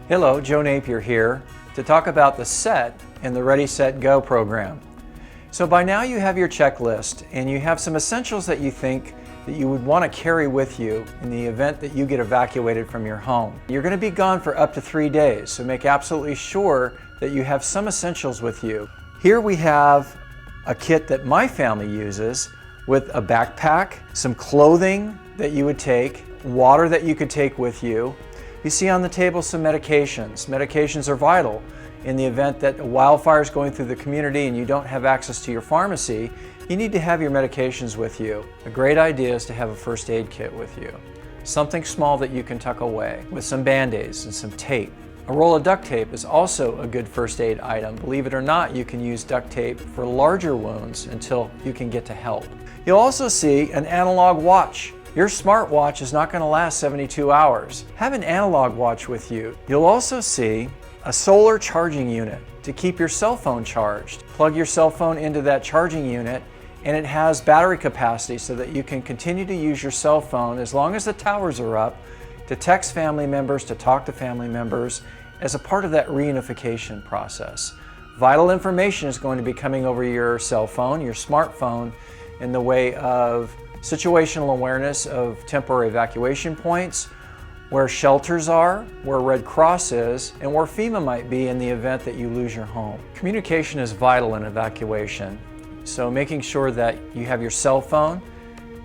Hello, Joe Napier here to talk about the SET in the Ready, Set, Go program. So by now you have your checklist and you have some essentials that you think that you would want to carry with you in the event that you get evacuated from your home. You're going to be gone for up to 3 days, so make absolutely sure that you have some essentials with you. Here we have a kit that my family uses with a backpack, some clothing that you would take, water that you could take with you. You see on the table some medications. Medications are vital in the event that a wildfire is going through the community and you don't have access to your pharmacy. You need to have your medications with you. A great idea is to have a first aid kit with you. Something small that you can tuck away with some Band-Aids and some tape. A roll of duct tape is also a good first aid item. Believe it or not, you can use duct tape for larger wounds until you can get to help. You'll also see an analog watch. Your smartwatch is not going to last 72 hours. Have an analog watch with you. You'll also see a solar charging unit to keep your cell phone charged. Plug your cell phone into that charging unit and it has battery capacity so that you can continue to use your cell phone as long as the towers are up to text family members, to talk to family members as a part of that reunification process. Vital information is going to be coming over your cell phone, your smartphone, in the way of situational awareness of temporary evacuation points, where shelters are, where Red Cross is, and where FEMA might be in the event that you lose your home. Communication is vital in evacuation, so making sure that you have your cell phone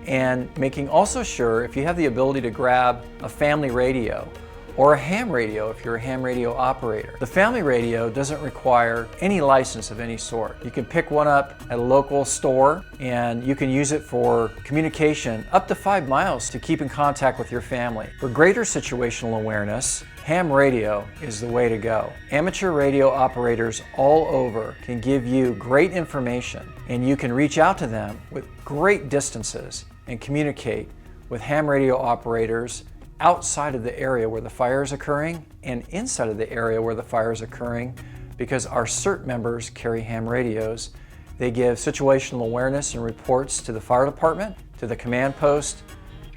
and making also sure if you have the ability to grab a family radio or a ham radio if you're a ham radio operator. The family radio doesn't require any license of any sort. You can pick one up at a local store and you can use it for communication up to 5 miles to keep in contact with your family. For greater situational awareness, ham radio is the way to go. Amateur radio operators all over can give you great information and you can reach out to them with great distances and communicate with ham radio operators outside of the area where the fire is occurring and inside of the area where the fire is occurring, because our CERT members carry ham radios. They give situational awareness and reports to the fire department, to the command post,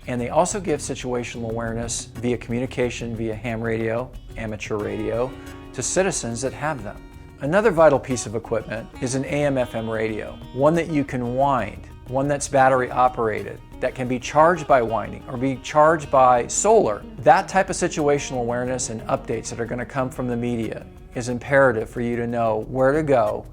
and they also give situational awareness via communication via ham radio, amateur radio, to citizens that have them. Another vital piece of equipment is an AM/FM radio, one that you can wind, one that's battery operated, that can be charged by winding or be charged by solar. That type of situational awareness and updates that are going to come from the media is imperative for you to know where to go,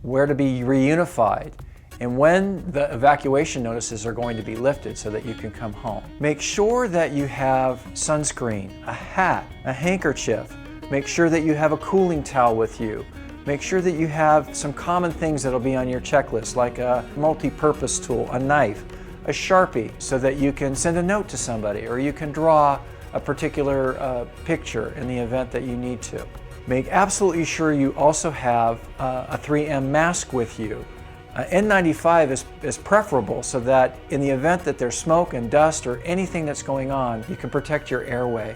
where to be reunified, and when the evacuation notices are going to be lifted so that you can come home. Make sure that you have sunscreen, a hat, a handkerchief. Make sure that you have a cooling towel with you. Make sure that you have some common things that'll be on your checklist, like a multi-purpose tool, a knife, a Sharpie, so that you can send a note to somebody or you can draw a particular picture in the event that you need to. Make absolutely sure you also have a 3M mask with you. N95 is preferable so that in the event that there's smoke and dust or anything that's going on, you can protect your airway.